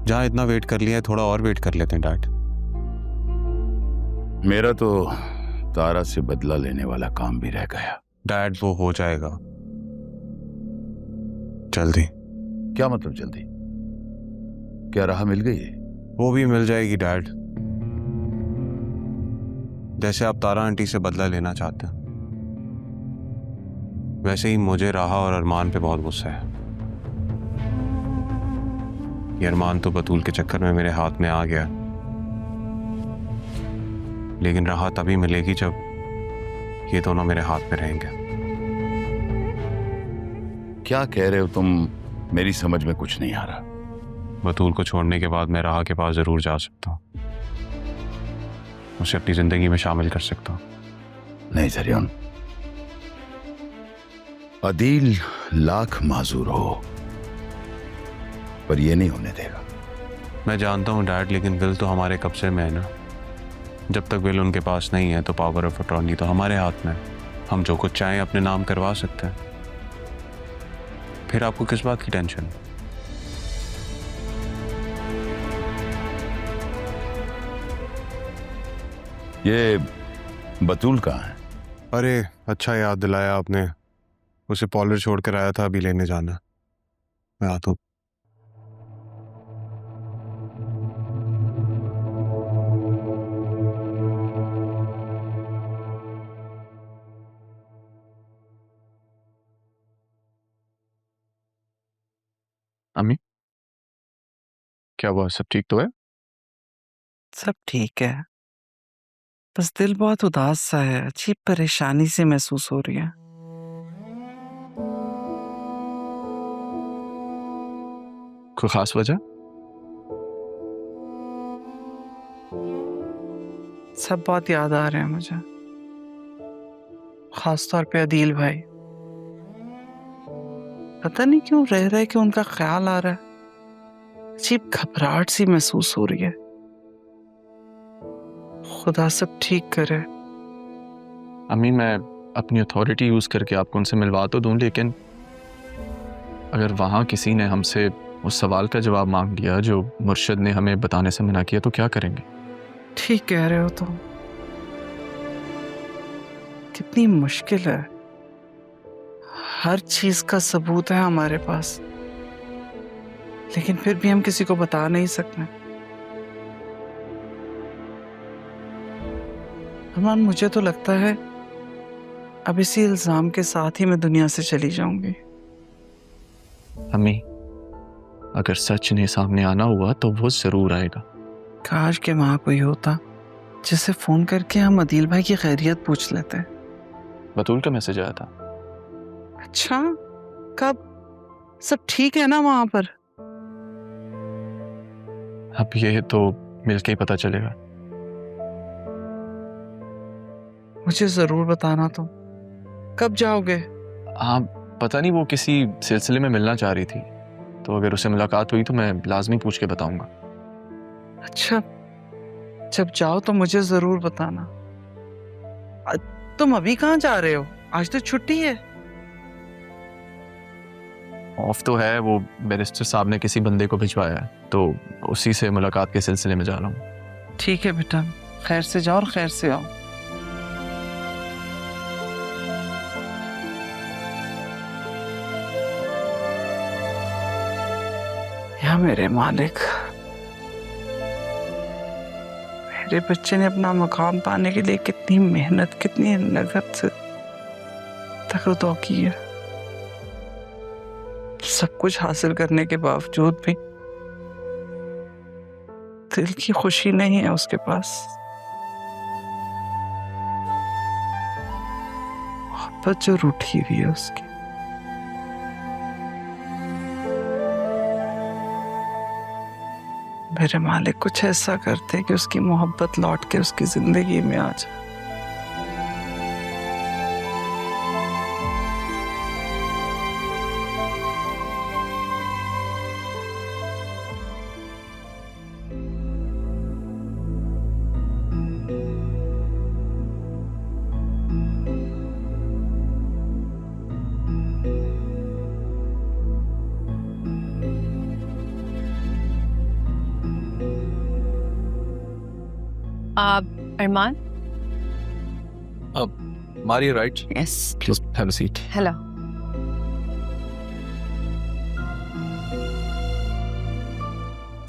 जहाँ इतना वेट कर लिया है थोड़ा और वेट कर लेते हैं डैड। मेरा तो तारा से बदला लेने वाला काम भी रह गया। डैड वो हो जाएगा जल्दी। क्या मतलब जल्दी? क्या राह मिल गई है? वो भी मिल जाएगी डैड, जैसे आप तारा आंटी से बदला लेना चाहते हैं वैसे ही मुझे राहा और अरमान पे बहुत गुस्सा है। ये अरमान तो बतूल के चक्कर में मेरे हाथ में आ गया, लेकिन राहा तभी मिलेगी जब ये दोनों मेरे हाथ में रहेंगे। क्या कह रहे हो तुम? मेरी समझ में कुछ नहीं आ रहा। बतूल को छोड़ने के बाद मैं राहा के पास जरूर जा सकता हूँ, उसे अपनी जिंदगी में शामिल कर सकता हूँ। नहीं जरियन, अदील लाख माजूर हो पर यह नहीं होने देगा। मैं जानता हूँ डैड, लेकिन विल तो हमारे कब्जे में है ना। जब तक विल उनके पास नहीं है तो पावर ऑफ अटॉर्नी तो हमारे हाथ में है। हम जो कुछ चाहें अपने नाम करवा सकते हैं। फिर आपको किस बात की टेंशन? ये बतूल कहाँ है? अरे अच्छा याद दिलाया आपने, उसे पॉलर छोड़ कर आया था, अभी लेने जाना। मैं आता हूँ। अम्मी, क्या हुआ? सब ठीक तो है? सब ठीक है, बस दिल बहुत उदास सा है, अजीब परेशानी सी महसूस हो रही है। कोई खास वजह? सब बहुत याद आ रहे हैं मुझे, खास तौर पे अदील भाई। पता नहीं क्यों रह रहे कि उनका ख्याल आ रहा है, अजीब घबराहट सी महसूस हो रही है। खुदा सब ठीक करे। अम्मी, मैं अपनी अथॉरिटी यूज करके आपको उनसे मिलवा तो दूं, लेकिन अगर वहां किसी ने हमसे उस सवाल का जवाब मांग लिया जो मुर्शिद ने हमें बताने से मना किया, तो क्या करेंगे? ठीक कह रहे हो तुम, कितनी मुश्किल है। हर चीज का सबूत है हमारे पास, लेकिन फिर भी हम किसी को बता नहीं सकते। अरमान, मुझे तो लगता है अब इसी इल्जाम के साथ ही मैं दुनिया से चली जाऊंगी। अम्मी, अगर सच ने सामने आना हुआ तो वो जरूर आएगा। काश के वहां कोई होता जिसे फोन करके हम अदील भाई की खैरियत पूछ लेते। बतूल का मैसेज आया था। अच्छा, कब? सब ठीक है ना वहां पर? अब ये तो मिलके ही पता चलेगा। मुझे जरूर बताना तुम। कब जाओगे? हाँ, पता नहीं, वो किसी सिलसिले में मिलना चाह रही थी, तो अगर उससे मुलाकात हुई तो मैं लाजमी पूछ के बताऊंगा। अच्छा, जब जाओ तो मुझे जरूर बताना। तुम अभी कहाँ जा रहे हो? आज तो छुट्टी है। ऑफ तो है, वो बैरिस्टर साहब ने किसी बंदे को भिजवाया है, तो उसी से मुलाकात के सिलसिले में जा रहा हूँ। ठीक है बेटा, खैर से जाओ और खैर से आओ। या मेरे मालिक, मेरे बच्चे ने अपना मकाम पाने के लिए कितनी मेहनत, कितनी लगन से तकरदो की है। सब कुछ हासिल करने के बावजूद भी दिल की खुशी नहीं है उसके पास। मोहब्बत जो रूठी हुई है उसकी। मेरे मालिक, कुछ ऐसा करते कि उसकी मोहब्बत लौट के उसकी जिंदगी में आ जाए। आप अरमान? मारी right, yes. Please have a seat. Hello.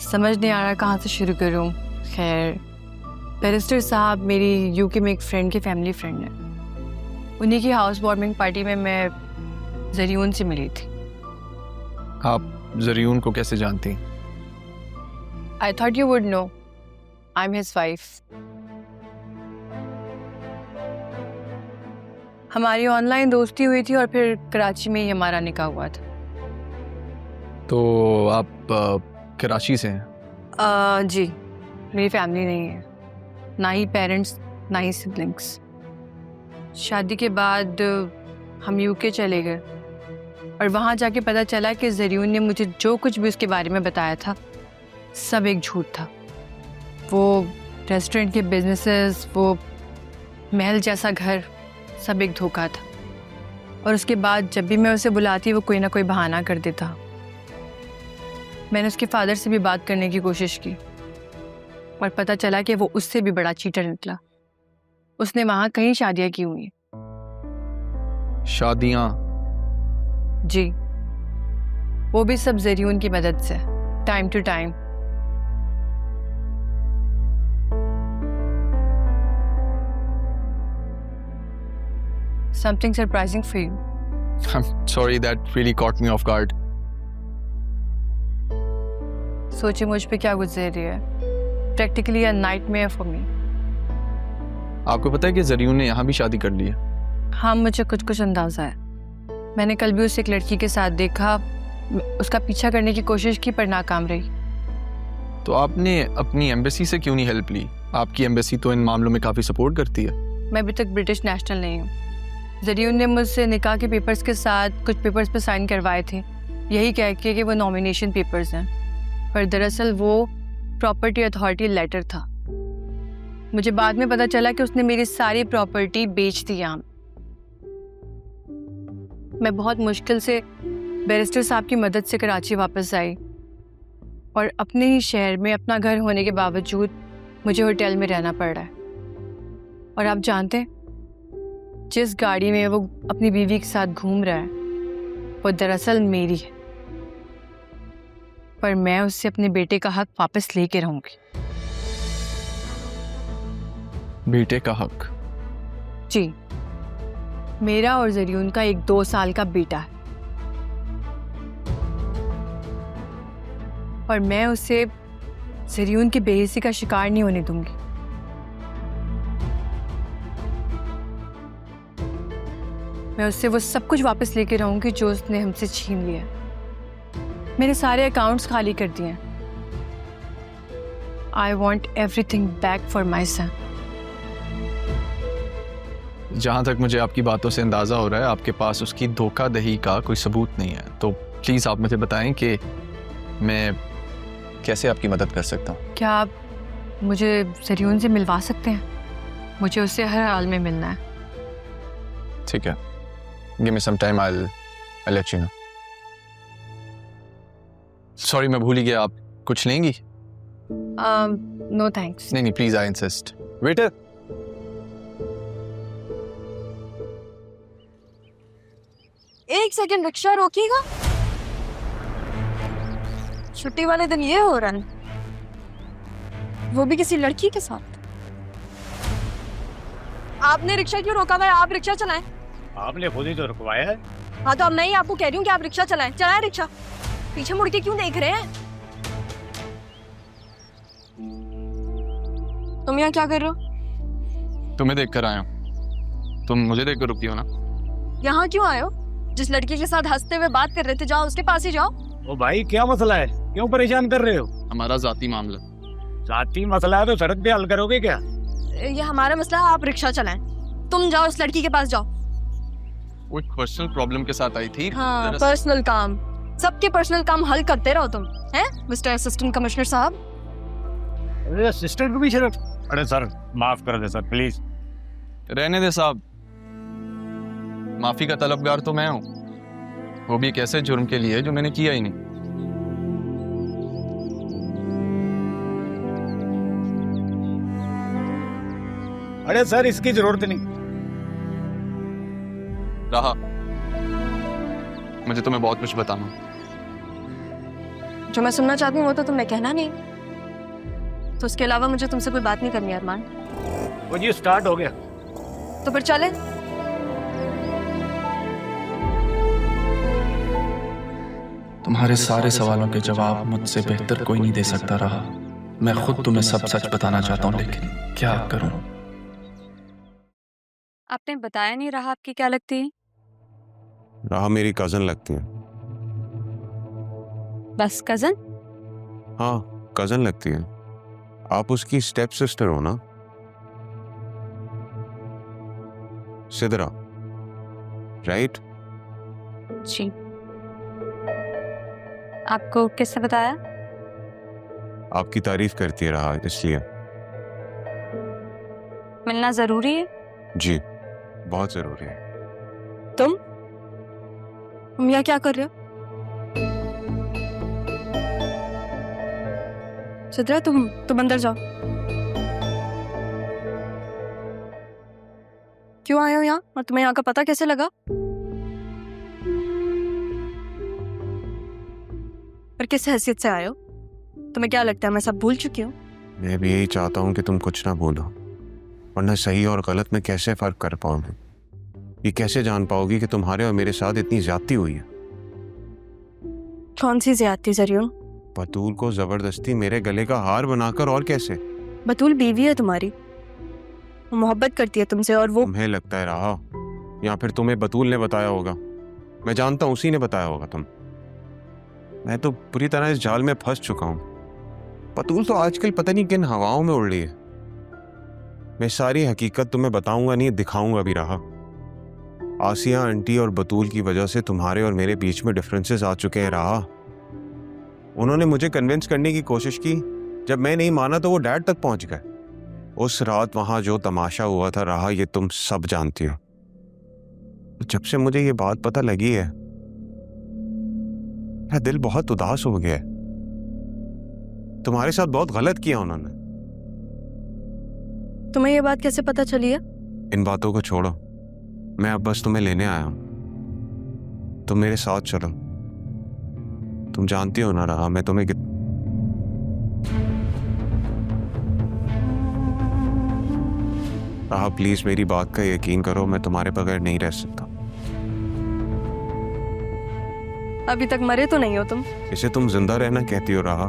समझ नहीं आ रहा कहाँ से शुरू करूँ। खैर, बैरिस्टर साहब मेरी यूके में एक फ्रेंड की फैमिली फ्रेंड है। उन्हीं की हाउस वार्मिंग पार्टी में मैं जरीन से मिली थी। आप जरीन को कैसे जानती हैं? I thought you would know, I am his wife. हमारी ऑनलाइन दोस्ती हुई थी और फिर कराची में ही हमारा निकाह हुआ था। तो आप कराची से हैं? जी, मेरी फैमिली नहीं है, ना ही पेरेंट्स ना ही सिबलिंग्स। शादी के बाद हम यूके चले गए और वहाँ जाके पता चला कि जरीन ने मुझे जो कुछ भी उसके बारे में बताया था सब एक झूठ था। वो रेस्टोरेंट के बिजनेसेस, वो महल जैसा घर, सब एक धोखा था। और उसके बाद जब भी मैं उसे बुलाती वो कोई ना कोई बहाना कर देता। मैंने उसके फादर से भी बात करने की कोशिश की और पता चला कि वो उससे भी बड़ा चीटर निकला। उसने वहाँ कई शादियाँ की हुई हैं। शादियाँ? जी, वो भी सब जरीन की मदद से, time to time. Something surprising for you. I'm sorry, that really caught me off guard. सोचिए मुझ पे क्या गुजर रही है। Practically a nightmare for me. आपको पता है कि जरीन ने यहाँ भी शादी कर ली है? हाँ, मुझे कुछ अंदाजा है। मैंने कल भी उसे एक लड़की के साथ देखा, उसका पीछा करने की कोशिश की पर नाकाम रही। तो आपने अपनी एम्बेसी से क्यों नहीं हेल्प ली? आपकी एम्बेसी तो इन मामलों में काफ़ी सपोर्ट करती है। मैं अभी तक ब्रिटिश नेशनल नहीं हूँ। जरीन ने मुझसे निकाह के पेपर्स के साथ कुछ पेपर्स पे साइन करवाए थे, यही कह के कि वो नॉमिनेशन पेपर्स हैं, पर दरअसल वो प्रॉपर्टी अथॉरिटी लेटर था। मुझे बाद में पता चला कि उसने मेरी सारी प्रॉपर्टी बेच दी यहाँ। मैं बहुत मुश्किल से बैरिस्टर साहब की मदद से कराची वापस आई और अपने ही शहर में अपना घर होने के बावजूद मुझे होटल में रहना पड़ रहा है। और आप जानते हैं, जिस गाड़ी में वो अपनी बीवी के साथ घूम रहा है वो दरअसल मेरी है, पर मैं उससे अपने बेटे का हक वापस लेके रहूंगी। बेटे का हक? जी, मेरा और जरीन का एक 2 साल का बेटा है और मैं उसे जरीन की बेइज्जती का शिकार नहीं होने दूंगी। मैं उससे वो सब कुछ वापस लेके रहूंगी जो उसने हमसे छीन लिया। मेरे सारे अकाउंट्स खाली कर दिए हैं। I want everything back for my son. जहाँ तक मुझे आपकी बातों से अंदाज़ा हो रहा है, आपके पास उसकी धोखाधड़ी का कोई सबूत नहीं है। तो प्लीज़ आप मुझे बताएं कि मैं कैसे आपकी मदद कर सकता हूँ। क्या आप मुझे जरीन से मिलवा सकते हैं? मुझे उससे हर हाल में मिलना है। ठीक है, give me some time, I let you know. Sorry, मैं भूल ही गया, आप कुछ लेंगी? No thanks. नहीं, प्लीज, आई इंसिस्ट। वेटर! एक सेकंड, रिक्शा रोकिएगा। छुट्टी वाले दिन ये हो रहा है, वो भी किसी लड़की के साथ। आपने रिक्शा क्यों रोका? मैं आप रिक्शा चलाएं। आपने खुद ही तो रुकवाया है। हाँ तो अब नहीं, आपको कह रही हूँ कि आप रिक्शा चलाएं। चलाएं रिक्शा। पीछे मुड़ के क्यों देख रहे हैं? तुम यहाँ क्या कर रहे हो? तुम्हें देख कर आया हूँ। तुम मुझे देख कर रुकी हो ना? यहाँ क्यों आए हो? जिस लड़की के साथ हंसते हुए बात कर रहे थे, जाओ उसके पास ही जाओ। ओ भाई, क्या मसला है? क्यों परेशान कर रहे हो? हमारा जाती मामला। जाती मसला है तो सड़क पे हल करोगे क्या? ये हमारा मसला है, आप रिक्शा चलाएं। तुम जाओ उस लड़की के पास जाओ। वो एक पर्सनल प्रॉब्लम के साथ आई थी। हाँ, पर्सनल काम। सबके पर्सनल काम हल करते रहो तुम, हैं मिस्टर असिस्टेंट कमिश्नर साहब। अरे असिस्टेंट को भी शर्म। अरे सर, माफ कर दे सर, प्लीज। रहने दे साहब, माफी का तलबगार तो मैं हूँ, वो भी एक ऐसे जुर्म के लिए जो मैंने किया ही नहीं। अरे सर इसकी जरूरत नहीं। राहा, मुझे तुम्हें बहुत कुछ बताना। जो मैं सुनना चाहती हूँ वो तो तुमने कहना नहीं, तो उसके अलावा मुझे तुमसे कोई बात नहीं करनी अरमान। वो जी स्टार्ट हो गया। तो फिर चले। तुम्हारे सारे सवालों के जवाब मुझसे बेहतर कोई नहीं दे सकता रहा। मैं खुद तुम्हें सब सच बताना चाहता हूँ, लेकिन क्या करूं? आपने बताया नहीं रहा आपकी क्या लगती है? राह मेरी कजन लगती है। बस कजन? हाँ, कजन लगती है। आप उसकी स्टेप सिस्टर हो ना? सिदरा, राइट? जी। आपको किसने बताया? आपकी तारीफ करती है रहा, इसलिए। मिलना जरूरी है? जी, बहुत जरूरी है। तुम यहाँ क्या कर रहे हो? सिद्रा, तुम अंदर जाओ। क्यों आए हो यहाँ, और तुम्हें यहाँ का पता कैसे लगा? और किस हैसियत से आए हो? तुम्हें क्या लगता है मैं सब भूल चुकी हूँ? मैं भी यही चाहता हूँ कि तुम कुछ ना भूलो, वरना सही और गलत में कैसे फर्क कर पाओगे? ये कैसे जान पाओगी कि तुम्हारे और मेरे साथ इतनी ज्यादती हुई है? कौन सी ज्यादती जरियून? बतूल को जबरदस्ती मेरे गले का हार बनाकर, और कैसे? बतूल बीवी है तुम्हारी, वो मोहब्बत करती है तुमसे, और वो तुम्हें लगता है रहा, या फिर तुम्हें बतूल ने बताया होगा? मैं जानता हूं उसी ने बताया होगा। मैं तो पूरी तरह इस जाल में फंस चुका हूं। बतूल तो आजकल पता नहीं किन हवाओं में उड़ रही है। मैं सारी हकीकत तुम्हें बताऊंगा नहीं, दिखाऊंगा भी रहा। आसिया आंटी और बतूल की वजह से तुम्हारे और मेरे बीच में डिफरेंसेस आ चुके हैं रहा। उन्होंने मुझे कन्विंस करने की कोशिश की, जब मैं नहीं माना तो वो डैड तक पहुंच गए। उस रात वहां जो तमाशा हुआ था रहा, ये तुम सब जानती हो। जब से मुझे ये बात पता लगी है, मेरा दिल बहुत उदास हो गया है। तुम्हारे साथ बहुत गलत किया उन्होंने। तुम्हें ये बात कैसे पता चली है? इन बातों को छोड़ो, मैं अब बस तुम्हें लेने आया हूं। तुम मेरे साथ चलो। तुम जानती हो ना रहा, मैं तुम्हें रहा, प्लीज मेरी बात का यकीन करो, मैं तुम्हारे बगैर नहीं रह सकता। अभी तक मरे तो नहीं हो तुम? इसे तुम जिंदा रहना कहती हो रहा?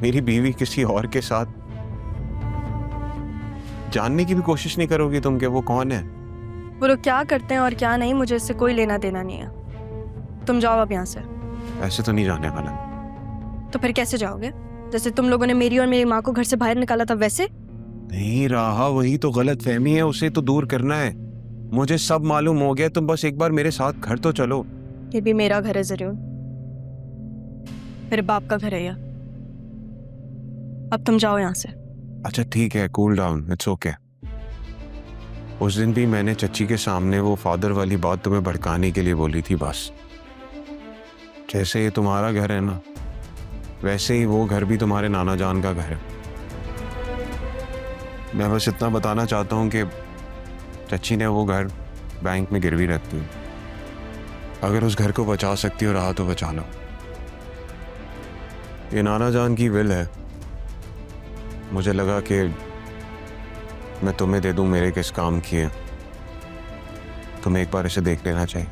मेरी बीवी किसी और के साथ, जानने की भी कोशिश नहीं करोगी तुम कि वो कौन है? वो लोग क्या करते हैं और क्या नहीं, मुझे इससे कोई लेना देना नहीं है। तुम जाओ अब यहाँ से। ऐसे तो नहीं जाने वाला। तो फिर कैसे जाओगे? जैसे तुम लोगों ने मेरी और मेरी माँ को घर से बाहर निकाला था वैसे? नहीं रहा, वही तो गलत फहमी है, उसे तो दूर करना है। मुझे सब मालूम हो गया, तुम बस एक बार मेरे साथ घर तो चलो। ये भी मेरा घर है जरूर, मेरे बाप का घर है यह। अब तुम जाओ यहाँ से। अच्छा ठीक है, कूल डाउन, इट्स ओके। उस दिन भी मैंने चच्ची के सामने वो फादर वाली बात तुम्हें भड़काने के लिए बोली थी बस। जैसे ये तुम्हारा घर है ना, वैसे ही वो घर भी तुम्हारे नाना जान का घर है। मैं बस इतना बताना चाहता हूँ कि चच्ची ने वो घर बैंक में गिरवी रखती है। अगर उस घर को बचा सकती हो रहा तो बचा लो। ये नाना जान की विल है। मुझे लगा कि मैं तुम्हें दे दूं मेरे किस काम की है। तुम्हें एक बार इसे देख लेना चाहिए।